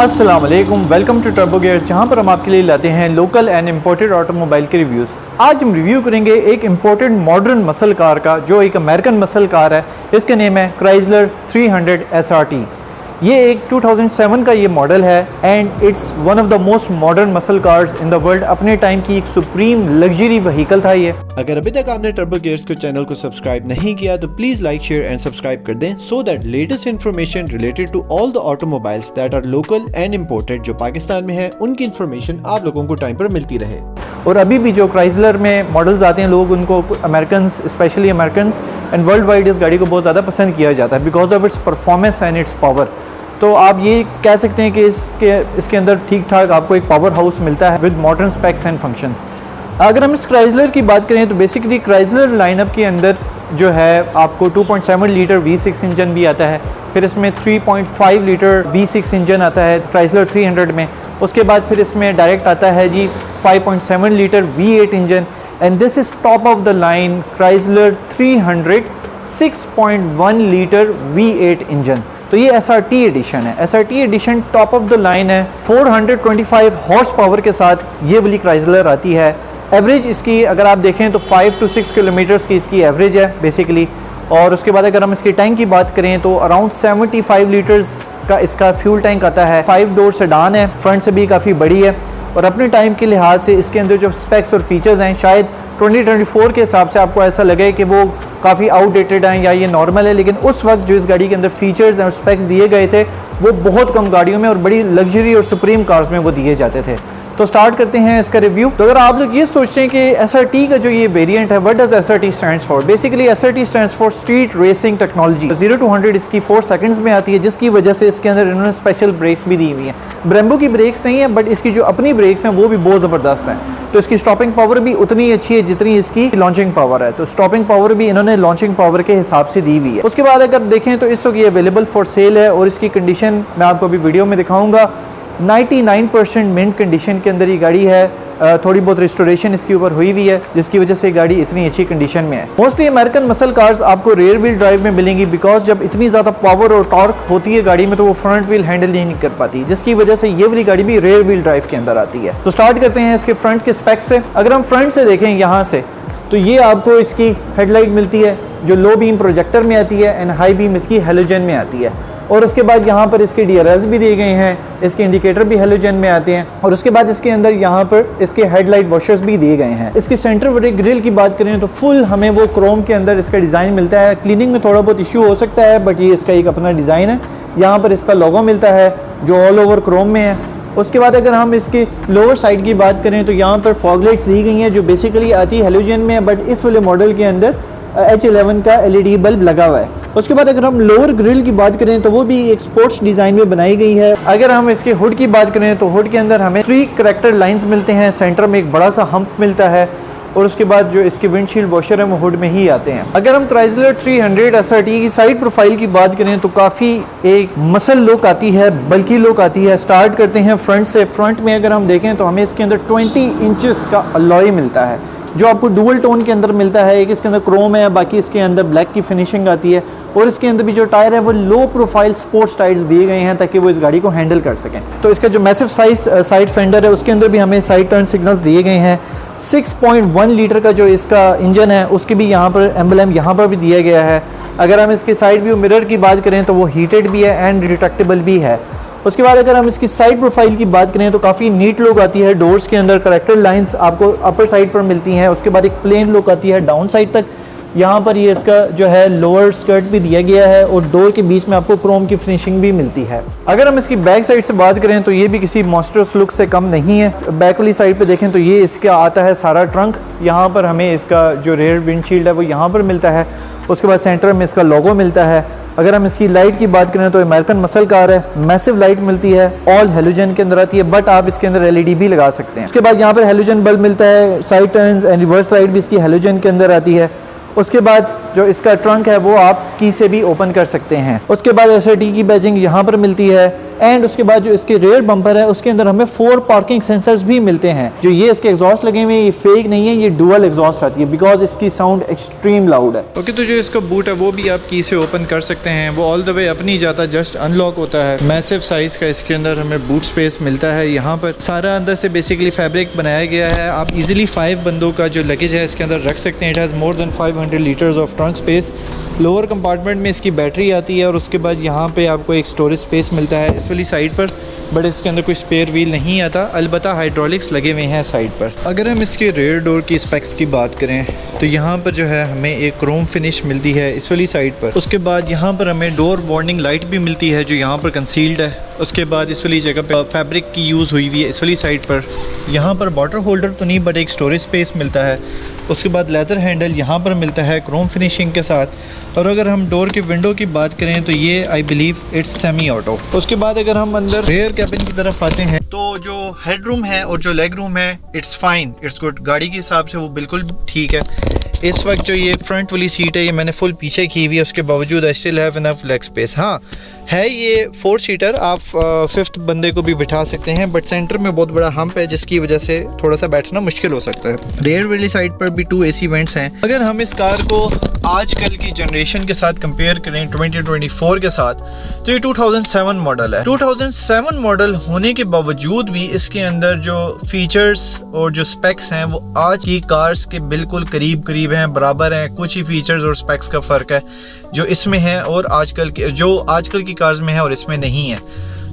अस्सलाम वालेकुम, welcome to turbo gear, जहां पर हम आपके लिए लाते हैं लोकल एंड इंपोर्टेड ऑटोमोबाइल के रिव्यूज़। आज हम रिव्यू करेंगे एक इंपोर्टेड मॉडर्न मसल कार का, जो एक अमेरिकन मसल कार है। इसका नेम है क्राइसलर 300 SRT। ये एक 2007 का ये मॉडल है and it's one of the most modern muscle cars in the world. अपने टाइम की एक सुप्रीम लग्जरी व्हीकल था ये। अगर अभी तक आपने टर्बो गियर्स को चैनल को सब्सक्राइब नहीं किया तो please like, share and subscribe कर दें, so that latest information related to all the automobiles that are local and imported जो पाकिस्तान में है, उनकी इन्फॉर्मेशन आप लोगों को टाइम पर मिलती रहे। और अभी भी जो क्राइसलर में मॉडल्स आते हैं, लोग उनको American, specially American and world wide इस गाड़ी को बहुत ज़्यादा पसंद किया जाता है because of its performance and it's power. तो आप ये कह सकते हैं कि इसके अंदर ठीक ठाक आपको एक पावर हाउस मिलता है with modern specs and functions. अगर हम इस क्राइसलर की बात करें तो बेसिकली क्राइसलर लाइनअप के अंदर जो है आपको 2.7 लीटर V6 इंजन भी आता है, फिर इसमें 3.5 लीटर V6 इंजन आता है क्राइसलर 300 में। उसके बाद फिर इसमें डायरेक्ट आता है जी 5.7 litre V8 engine and this is top of the line Chrysler 300 6.1 litre V8 engine. तो ये SRT एडिशन है। SRT edition top of the line है। 425 हॉर्स पावर के साथ ये वाली क्राइसलर आती है। एवरेज इसकी अगर आप देखें तो 5 to 6 किलोमीटर्स की इसकी एवरेज है बेसिकली। और उसके बाद अगर हम इसके टैंक की बात करें तो अराउंड 75 लीटर्स का इसका फ्यूल टैंक आता है। 5 डोर सेडान है, फ्रंट से भी काफ़ी बड़ी है। और अपने टाइम के लिहाज से इसके अंदर जो स्पेक्स और फीचर्स हैं, शायद 2024 के हिसाब से आपको ऐसा लगे कि वो काफ़ी आउटडेटेड हैं या ये नॉर्मल है, लेकिन उस वक्त जो इस गाड़ी के अंदर फीचर्स और स्पेक्स दिए गए थे वो बहुत कम गाड़ियों में और बड़ी लग्जरी और सुप्रीम कार्स में वो दिए जाते थे। तो स्टार्ट करते हैं इसका रिव्यू। तो अगर आप लोग ये सोचते हैं कि SRT का जो ये वेरिएंट है, what does SRT stands for? Basically SRT stands for street racing technology. 0 to 100 इसकी 4 सेकंड्स में आती है, जिसकी वजह से इसके अंदर इन्होंने स्पेशल ब्रेक्स भी दी हुई हैं। ब्रेम्बो की ब्रेक्स नहीं है, बट इसकी जो अपनी ब्रेक्स हैं वो भी बहुत ज़बरदस्त हैं। तो इसकी स्टॉपिंग पावर भी उतनी अच्छी है जितनी इसकी लॉन्चिंग पावर है। तो स्टॉपिंग पावर भी इन्होंने लॉन्चिंग पावर के हिसाब से दी हुई है। उसके बाद अगर देखें तो इस वक्त ये अवेलेबल फॉर सेल है और इसकी कंडीशन मैं आपको अभी वीडियो में दिखाऊंगा। 99% मिंट कंडीशन के अंदर ये गाड़ी है। थोड़ी बहुत रिस्टोरेशन इसके ऊपर हुई हुई है, जिसकी वजह से गाड़ी इतनी अच्छी कंडीशन में है। मोस्टली अमेरिकन मसल कार्स आपको रेयर व्हील ड्राइव में मिलेंगी बिकॉज जब इतनी ज़्यादा पावर और टॉर्क होती है गाड़ी में तो वो फ्रंट व्हील हैंडल नहीं कर पाती, जिसकी वजह से ये वाली गाड़ी भी रेयर व्हील ड्राइव के अंदर आती है। तो स्टार्ट करते हैं इसके फ्रंट के स्पेक्स से। अगर हम फ्रंट से देखें यहाँ से तो ये आपको इसकी हेडलाइट मिलती है जो लो बीम प्रोजेक्टर में आती है एंड हाई बीम इसकी हेलोजन में आती है। और उसके बाद यहाँ पर इसके DRLs भी दिए गए हैं, इसके इंडिकेटर भी हेलोजन में आते हैं। और उसके बाद इसके अंदर यहाँ पर इसके हेडलाइट वॉशर्स भी दिए गए हैं। इसके सेंटर ग्रिल की बात करें तो फुल हमें वो क्रोम के अंदर इसका डिज़ाइन मिलता है। क्लीनिंग में थोड़ा बहुत इशू हो सकता है, बट ये इसका एक अपना डिज़ाइन है। यहाँ पर इसका लोगो मिलता है जो ऑल ओवर क्रोम में है। उसके बाद अगर हम इसके लोअर साइड की बात करें तो यहाँ पर फॉग लाइट्स दी गई हैं जो बेसिकली आती है हेलोजन में, बट इस वाले मॉडल के अंदर H11 का LED बल्ब लगा हुआ है। उसके बाद अगर हम लोअर ग्रिल की बात करें तो वो भी एक स्पोर्ट्स डिज़ाइन में बनाई गई है। अगर हम इसके हुड की बात करें तो हुड के अंदर हमें 3 करेक्टर लाइंस मिलते हैं, सेंटर में एक बड़ा सा हम्प मिलता है और उसके बाद जो इसके विंडशील्ड वॉशर है वो हुड में ही आते हैं। अगर हम क्राइसलर 300 SRT की साइड प्रोफाइल की बात करें तो काफ़ी एक मसल लुक आती है, बल्कि लुक आती है। स्टार्ट करते हैं फ्रंट से। फ्रंट में अगर हम देखें तो हमें इसके अंदर 20 इंचेस का अलॉय मिलता है जो आपको डुअल टोन के अंदर मिलता है। एक इसके अंदर क्रोम है, बाकी इसके अंदर ब्लैक की फिनिशिंग आती है। और इसके अंदर भी जो टायर है वो लो प्रोफाइल स्पोर्ट्स टायर्स दिए गए हैं ताकि वो इस गाड़ी को हैंडल कर सकें। तो इसका जो मैसिव साइज साइड फेंडर है उसके अंदर भी हमें साइड टर्न सिग्नल्स दिए गए हैं। 6.1 लीटर का जो इसका इंजन है उसकी भी यहाँ पर एम्बलम यहाँ पर भी दिया गया है। अगर हम इसके साइड व्यू मिरर की बात करें तो वो हीटेड भी है एंड रिट्रैक्टेबल भी है। उसके बाद अगर हम इसकी साइड प्रोफाइल की बात करें तो काफ़ी नीट लुक आती है। डोर्स के अंदर करेक्टर लाइंस आपको अपर साइड पर मिलती हैं। उसके बाद एक प्लेन लुक आती है डाउन साइड तक। यहाँ पर ये इसका जो है लोअर स्कर्ट भी दिया गया है और डोर के बीच में आपको क्रोम की फिनिशिंग भी मिलती है। अगर हम इसकी बैक साइड से बात करें तो ये भी किसी मॉन्स्टरस लुक से कम नहीं है। बैक वाली साइड पे देखें तो ये इसका आता है सारा ट्रंक। यहाँ पर हमें इसका जो रेयर विंडशील्ड है वो यहाँ पर मिलता है। उसके बाद सेंटर में इसका लोगो मिलता है। अगर हम इसकी लाइट की बात करें तो अमेरिकन मसल कार है, मैसिव लाइट मिलती है, ऑल हेलोजन के अंदर आती है, बट आप इसके अंदर LED भी लगा सकते हैं। उसके बाद यहाँ पर हेलोजन बल्ब मिलता है। Side turns and reverse light भी इसकी हेलोजन के अंदर आती है। उसके बाद जो इसका ट्रंक है वो आप की से भी ओपन कर सकते हैं। उसके बाद SRT की बैजिंग यहाँ पर मिलती है एंड उसके बाद जो इसके रेयर बम्पर है उसके अंदर हमें 4 पार्किंग सेंसर्स भी मिलते हैं। जो ये इसके एग्जॉस्ट लगे हुए हैं ये फेक नहीं है, ये डुअल एग्जॉस्ट आती है बिकॉज इसकी साउंड एक्सट्रीम लाउड है। ओके, तो जो इसका बूट है वो भी आप की से ओपन कर सकते हैं, वो ऑल द वे अपनी जाता जस्ट अनलॉक होता है। मैसिव साइज का इसके अंदर हमें बूट स्पेस मिलता है। यहाँ पर सारा अंदर से बेसिकली फैब्रिक बनाया गया है। आप इजीली 5 बंदों का जो लगेज है इसके अंदर रख सकते हैं। It has more than 500 litres of trunk space. Lower compartment में इसकी बैटरी आती है और उसके बाद यहाँ पे आपको एक स्टोरेज स्पेस मिलता है इस वाली साइड पर, बट इसके अंदर कोई स्पेयर व्हील नहीं आता, अलबत्ता हाइड्रोलिक्स लगे हुए हैं साइड पर। अगर हम इसके रेयर डोर की स्पेक्स की बात करें तो यहाँ पर जो है हमें एक क्रोम फिनिश मिलती है इस वाली साइड पर। उसके बाद यहाँ पर हमें डोर वार्निंग लाइट भी मिलती है जो यहाँ पर कंसील्ड है। उसके बाद इस वाली जगह पे फैब्रिक की यूज़ हुई हुई है इस वाली साइड पर। यहाँ पर वाटर होल्डर तो नहीं बट एक स्टोरेज स्पेस मिलता है। उसके बाद लेदर हैंडल यहाँ पर मिलता है क्रोम फिनिशिंग के साथ। और अगर हम डोर के विंडो की बात करें तो ये I believe it's semi auto. उसके बाद अगर हम अंदर रेयर कैबिन की तरफ आते हैं तो जो हेड रूम है और जो लेग रूम है इट्स फाइन, इट्स गुड। गाड़ी के हिसाब से वो बिल्कुल ठीक है। इस वक्त जो ये फ्रंट वाली सीट है ये मैंने फुल पीछे की हुई है, उसके बावजूद I still have enough leg space. हाँ है ये 4 सीटर, आप 5th बंदे को भी बिठा सकते हैं, बट सेंटर में बहुत बड़ा हम्प है जिसकी वजह से थोड़ा सा बैठना मुश्किल हो सकता है। रेयर वाली साइड पर भी 2 AC वेंट्स हैं। अगर हम इस कार को आजकल की जनरेशन के साथ कंपेयर करें 2024 के साथ तो ये 2007 मॉडल है। 2007 मॉडल होने के बावजूद भी इसके अंदर जो फीचर्स और जो स्पेक्स हैं वो आज की कार्स के बिल्कुल करीब करीब हैं, बराबर हैं। कुछ ही फीचर्स और स्पेक्स का फ़र्क है जो इसमें है और आजकल की कार्स में है और इसमें नहीं है।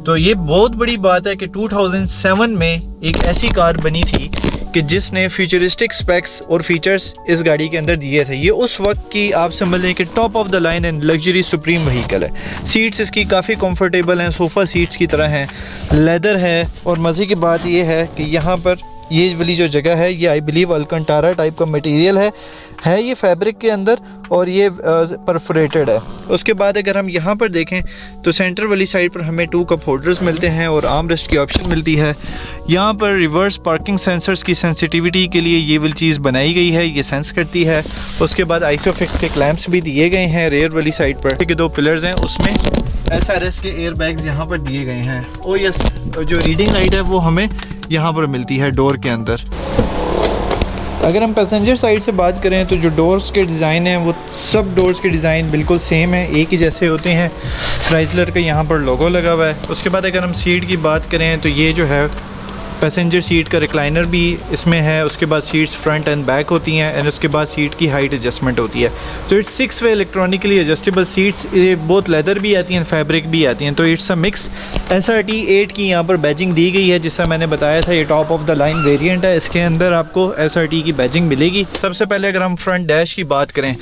तो ये बहुत बड़ी बात है कि 2007 में एक ऐसी कार बनी थी कि जिसने फ्यूचरिस्टिक स्पेक्स और फीचर्स इस गाड़ी के अंदर दिए थे। ये उस वक्त की आप समझ लें कि top of the line and luxury supreme vehicle है। सीट्स इसकी काफ़ी कंफर्टेबल हैं, सोफ़ा सीट्स की तरह हैं, लेदर है। और मज़े की बात ये है कि यहाँ पर ये वाली जो जगह है ये आई बिलीव अल्कंटारा टाइप का मटेरियल है ये फैब्रिक के अंदर और ये परफोरेटेड है। उसके बाद अगर हम यहाँ पर देखें तो सेंटर वाली साइड पर हमें 2 कप होल्डर्स मिलते हैं और आर्म रेस्ट की ऑप्शन मिलती है। यहाँ पर रिवर्स पार्किंग सेंसर्स की सेंसिटिविटी के लिए ये वाली चीज़ बनाई गई है, ये सेंस करती है। उसके बाद आइसोफिक्स के क्लैंप्स भी दिए गए हैं रेयर वाली साइड पर के 2 पिलर्स हैं, उसमें SRS के एयर बैग्स यहाँ पर दिए गए हैं। ओ यस, जो रीडिंग लाइट है वो हमें यहाँ पर मिलती है डोर के अंदर। अगर हम पैसेंजर साइड से बात करें तो जो डोर्स के डिज़ाइन हैं वो सब डोर्स के डिज़ाइन बिल्कुल सेम है, एक ही जैसे होते हैं। क्राइसलर का यहाँ पर लोगो लगा हुआ है। उसके बाद अगर हम सीट की बात करें तो ये जो है पैसेंजर सीट का रिक्लाइनर भी इसमें है। उसके बाद सीट्स फ्रंट एंड बैक होती हैं एंड उसके बाद सीट की हाइट एडजस्टमेंट होती है। तो it's 6 way electronically adjustable seats, ये बहुत लेदर भी आती हैं, फैब्रिक भी आती हैं। तो इट्स अ मिक्स। SRT 8 की यहाँ पर बैजिंग दी गई है, जिससे मैंने बताया था ये top of the line variant है। इसके अंदर आपको SRT की बैजिंग मिलेगी। सबसे पहले अगर हम फ्रंट डैश की बात करें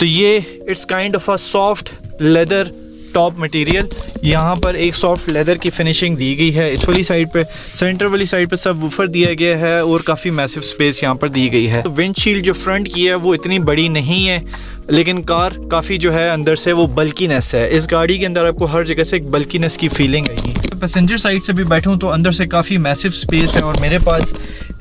तो ये it's kind of a soft leather top material. यहाँ पर एक सॉफ्ट लेदर की फिनिशिंग दी गई है इस वाली साइड पे। सेंटर वाली साइड पे सब वूफर दिया गया है और काफ़ी मैसिव स्पेस यहाँ पर दी गई है। तो विंडशील्ड जो फ्रंट की है वो इतनी बड़ी नहीं है, लेकिन कार काफ़ी जो है अंदर से वो बल्कीनेस है। इस गाड़ी के अंदर आपको हर जगह से एक बल्कीनेस की फीलिंग आएगी। पैसेंजर साइड से भी बैठूं तो अंदर से काफ़ी मैसिव स्पेस है और मेरे पास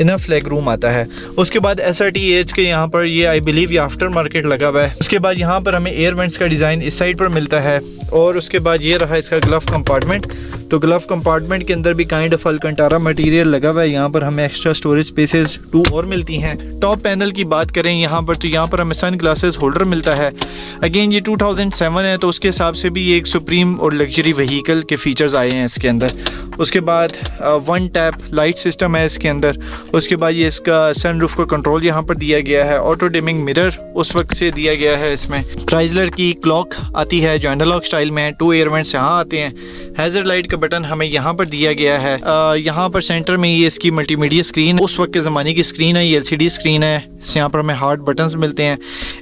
इनफ लेग रूम आता है। उसके बाद SRT एज के यहाँ पर ये आई बिलीव ये आफ्टर मार्केट लगा हुआ है। उसके बाद यहाँ पर हमें एयर वेंट्स का डिज़ाइन इस साइड पर मिलता है और उसके बाद ये रहा इसका ग्लव कंपार्टमेंट। तो ग्लव कंपार्टमेंट के अंदर भी काइंड ऑफ अल्कंटारा मटेरियल लगा हुआ है। यहाँ पर हमें एक्स्ट्रा स्टोरेज स्पेसेस 2 और मिलती हैं। टॉप पैनल की बात करें यहाँ पर तो यहाँ पर हमें सन ग्लासेस होल्डर मिलता है। अगेन ये 2007 है तो उसके हिसाब से भी ये एक सुप्रीम और लग्जरी व्हीकल के फीचर्स आए हैं इसके अंदर। उसके बाद 1 टैप लाइट सिस्टम है इसके अंदर। उसके बाद ये इसका सनरूफ का कंट्रोल यहाँ पर दिया गया है। ऑटो डिमिंग मिरर उस वक्त से दिया गया है इसमें। क्राइसलर की क्लॉक आती है जो एनालॉग स्टाइल में है। 2 एयर वेंट्स यहाँ आते हैं। हैजर्ड लाइट का बटन हमें यहाँ पर दिया गया है। यहाँ पर सेंटर में ये इसकी मल्टीमीडिया स्क्रीन उस वक्त के ज़माने की स्क्रीन है, ये LCD स्क्रीन है। यहाँ पर हमें हार्ड बटन्स मिलते हैं,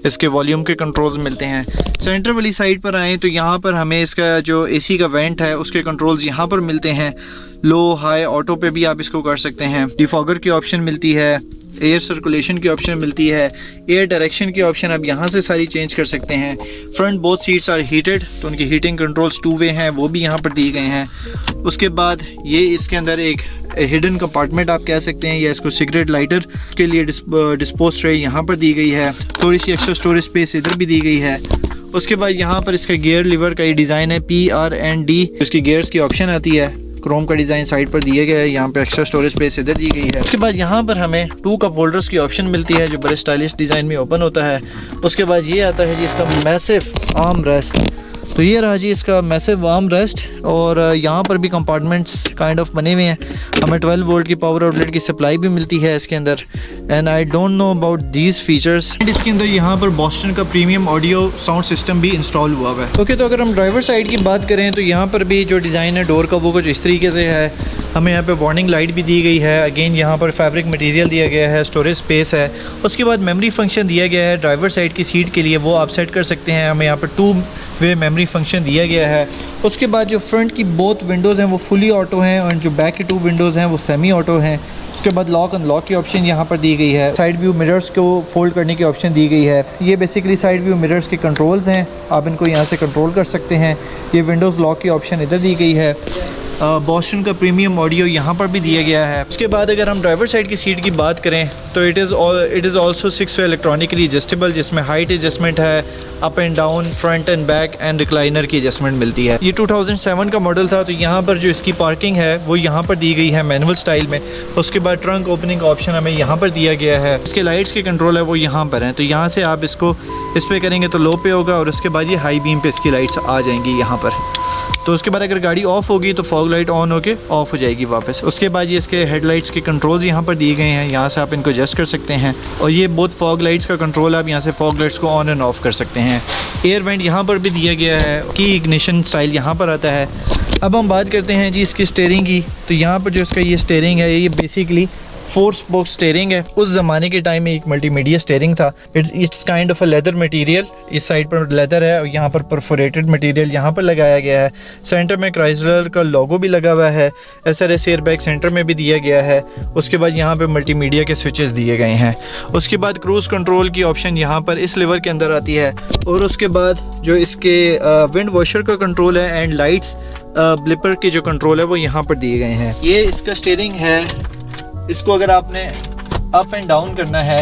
इसके वॉल्यूम के कंट्रोल्स मिलते हैं। सेंटर वाली साइड पर आएँ तो यहाँ पर हमें इसका जो AC का वेंट है उसके कंट्रोल्स यहाँ पर मिलते हैं। लो हाई ऑटो पे भी आप इसको कर सकते हैं। डिफॉगर की ऑप्शन मिलती है, एयर सर्कुलेशन की ऑप्शन मिलती है, एयर डायरेक्शन की ऑप्शन आप यहाँ से सारी चेंज कर सकते हैं। Front both seats are heated तो उनकी हीटिंग कंट्रोल्स 2 वे हैं, वो भी यहाँ पर दिए गए हैं। उसके बाद ये इसके अंदर एक हिडन कंपार्टमेंट आप कह सकते हैं या इसको सिगरेट लाइटर के लिए डिस्पोज ट्रे यहाँ पर दी गई है। थोड़ी सी एक्स्ट्रा स्टोरेज स्पेस इधर भी दी गई है। उसके बाद यहाँ पर इसका गियर लीवर का ये डिज़ाइन है PRND। इसकी गियर्स की ऑप्शन आती है, क्रोम का डिज़ाइन साइड पर दिया गया है, यहाँ पे एक्स्ट्रा स्टोरेज स्पेस इधर दी गई है। उसके बाद यहाँ पर हमें 2 कप होल्डर्स की ऑप्शन मिलती है जो बड़े स्टाइलिश डिज़ाइन में ओपन होता है। उसके बाद ये आता है जी इसका मैसिव आर्म रेस्ट। तो ये रहा जी इसका मैसिव आर्म रेस्ट, और यहाँ पर भी कंपार्टमेंट्स काइंड ऑफ बने हुए हैं। हमें 12 वोल्ट की पावर आउटलेट की सप्लाई भी मिलती है इसके अंदर, and I don't know about these features. And इसके अंदर यहाँ पर बॉस्टन का प्रीमियम ऑडियो साउंड सिस्टम भी इंस्टॉल हुआ हुआ है। ओके, तो अगर हम ड्राइवर साइड की बात करें तो यहाँ पर भी जो डिज़ाइन है डोर का वो कुछ इस तरीके से है। हमें यहाँ पे वार्निंग लाइट भी दी गई है। अगेन यहाँ पर फैब्रिक मटेरियल दिया गया है, स्टोरेज स्पेस है। उसके बाद मेमोरी फंक्शन दिया गया है ड्राइवर साइड की सीट के लिए, वो आप सेट कर सकते हैं। हमें यहाँ पर 2 वे मेमोरी फंक्शन दिया गया है। उसके बाद जो फ्रंट की बोथ विंडोज़ हैं वो फुली ऑटो हैं, और जो बैक की 2 विंडोज़ हैं वो सेमी ऑटो हैं। उसके बाद लॉक अनलॉक की ऑप्शन यहाँ पर दी गई है। साइड व्यू मिरर्स को फोल्ड करने की ऑप्शन दी गई है। ये बेसिकली साइड व्यू मिरर्स के कंट्रोल्स हैं, आप इनको यहाँ से कंट्रोल कर सकते हैं। ये विंडोज़ लॉक की ऑप्शन इधर दी गई है। बॉस्टन का प्रीमियम ऑडियो यहाँ पर भी दिया गया है। उसके बाद अगर हम ड्राइवर साइड की सीट की बात करें तो it is also 6 way electronically adjustable, जिसमें हाइट एडजस्टमेंट है, up and down, front end back and recliner की एडजस्टमेंट मिलती है। ये 2007 का मॉडल था। तो यहाँ पर जो इसकी पार्किंग है वो यहाँ पर दी गई है मैनुअल स्टाइल में। उसके बाद ट्रंक ओपनिंग का ऑप्शन हमें यहाँ पर दिया गया है। इसके लाइट्स के कंट्रोल है वो यहाँ पर हैं, तो यहाँ से आप इसको इस पर करेंगे तो लो पे होगा, और उसके बाद ये हाई बीम पे इसकी लाइट्स आ जाएंगी यहाँ पर। तो उसके बाद अगर गाड़ी ऑफ होगी तो फॉग लाइट ऑन होके ऑफ हो जाएगी वापस। उसके बाद ये इसके हेडलाइट्स के कंट्रोल्स यहाँ पर दिए गए हैं, यहाँ से आप इनको एडजस्ट कर सकते हैं। और ये बोथ फॉग लाइट्स का कंट्रोल, आप यहाँ से फॉग लाइट्स को ऑन एंड ऑफ कर सकते हैं। एयर वेंट यहाँ पर भी दिया गया है, की इग्निशन स्टाइल यहाँ पर आता है। अब हम बात करते हैं जी इसकी स्टीयरिंग की। तो यहाँ पर जो इसका ये स्टीयरिंग है ये बेसिकली 4 स्पोक स्टीयरिंग है। उस ज़माने के टाइम में एक मल्टीमीडिया स्टीयरिंग था। It's kind of a leather material. इस साइड पर लेदर है और यहाँ पर परफोरेटेड मटेरियल यहाँ पर लगाया गया है। सेंटर में क्राइसलर का लोगो भी लगा हुआ है। SRS एयरबैग सेंटर में भी दिया गया है। उसके बाद यहाँ पे मल्टीमीडिया के स्विचेस दिए गए हैं। उसके बाद क्रूज़ कंट्रोल की ऑप्शन यहाँ पर इस लीवर के अंदर आती है। और उसके बाद जो इसके विंड वॉशर का कंट्रोल है एंड लाइट्स ब्लिपर के जो कंट्रोल है वो यहाँ पर दिए गए हैं। ये इसका स्टीयरिंग है। इसको अगर आपने अप एंड डाउन करना है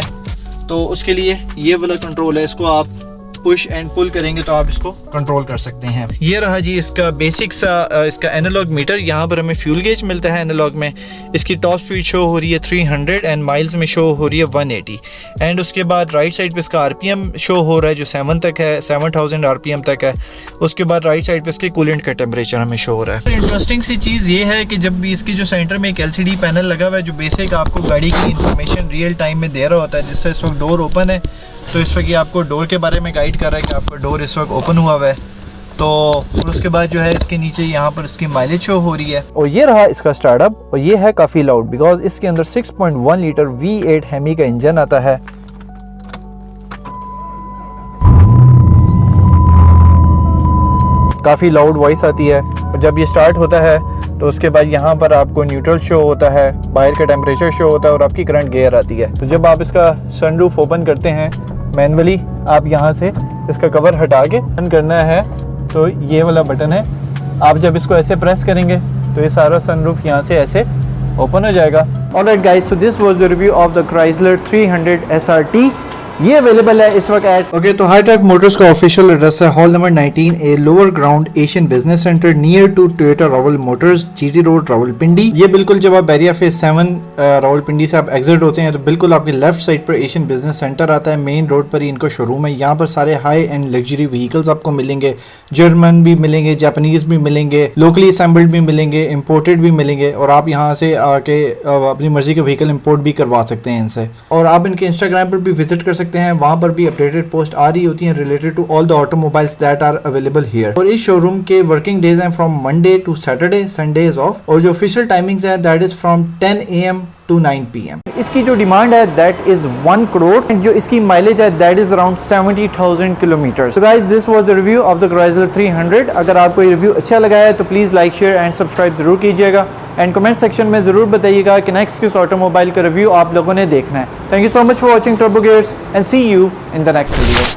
तो उसके लिए ये वाला कंट्रोल है, इसको आप पुश एंड पुल करेंगे तो आप इसको कंट्रोल कर सकते हैं। ये रहा जी इसका बेसिक सा इसका एनालॉग मीटर। यहाँ पर हमें फ्यूल गेज मिलता है एनालॉग में। इसकी टॉप स्पीड शो हो रही है 300 एंड माइल्स में शो हो रही है 180। एंड उसके बाद राइट साइड पे इसका RPM शो हो रहा है जो 7 तक है, 7000 RPM तक है। उसके बाद राइट साइड पे इसके कूलेंट का टेम्परेचर हमें शो हो रहा है। इंटरेस्टिंग सी चीज़ ये है कि जब भी इसकी जो सेंटर में एक LCD पैनल लगा हुआ है जो बेसिक आपको गाड़ी की इंफॉर्मेशन रियल टाइम में दे रहा होता है। जिससे इस वक्त डोर ओपन है तो इस वक्त ये आपको डोर के बारे में गाइड कर रहा है कि आपका डोर इस वक्त ओपन हुआ हुआ है। तो और उसके बाद जो है इसके नीचे यहाँ पर इसकी माइलेज शो हो रही है। और ये रहा इसका स्टार्टअप, और ये है काफ़ी लाउड बिकॉज इसके अंदर 6.1 लीटर V8 हेमी का इंजन आता है। काफ़ी लाउड वॉइस आती है। और जब ये स्टार्ट होता है तो उसके बाद यहाँ पर आपको न्यूट्रल शो होता है, बाहर का टेम्परेचर शो होता है और आपकी करंट गियर आती है। तो जब आप इसका सनरूफ ओपन करते हैं मैनुअली, आप यहाँ से इसका कवर हटा के ऑन करना है तो ये वाला बटन है। आप जब इसको ऐसे प्रेस करेंगे तो ये सारा सनरूफ यहाँ से ऐसे ओपन हो जाएगा। Alright guys, so this was the review of the Chrysler 300 SRT। ये अवेलेबल है इस वक्त एट ओके। तो हाई ड्राइव मोटर्स का ऑफिशियल एड्रेस है hall number 19A lower ground Asian business centre near to Toyota Rawal Motors, GT road Rawalpindi. ये बिल्कुल जब आप बैरिया फेज 7 रावलपिंडी से आप एग्जिट होते हैं तो बिल्कुल आपके लेफ्ट साइड पर एशियन बिजनेस सेंटर आता है। मेन रोड पर ही इनको शोरूम है। यहाँ पर सारे हाई एंड लग्जरी व्हीकल्स आपको मिलेंगे। जर्मन भी मिलेंगे, जापानीज भी मिलेंगे, लोकली असेंबल्ड भी मिलेंगे, इम्पोर्टेड भी मिलेंगे। और आप यहाँ से आके अपनी मर्जी के व्हीकल इम्पोर्ट भी करवा सकते हैं इनसे। और आप इनके इंस्टाग्राम पर भी विजिट कर सकते हैं, वहां पर भी अपडेटेड पोस्ट आ रही होती हैं related to all the automobiles that are available here. और इस शोरूम के वर्किंग डेज हैं from Monday to Saturday, Sunday is off. और जो ऑफिशियल टाइमिंग्स है that is from 10 AM to 9 PM। इसकी जो डिमांड है दैट इज 1 करोड़। जो इसकी माइलेज है that is around 70,000 kilometre. So guys, this was the review of the Chrysler 300। अगर आपको ये रिव्यू अच्छा लगा है तो please like, share and subscribe जरूर कीजिएगा। एंड कमेंट सेक्शन में जरूर बताइएगा कि नेक्स्ट किस ऑटोमोबाइल का रिव्यू आप लोगों ने देखना है। Thank you so much for watching Turbo Gears and see you in the next video.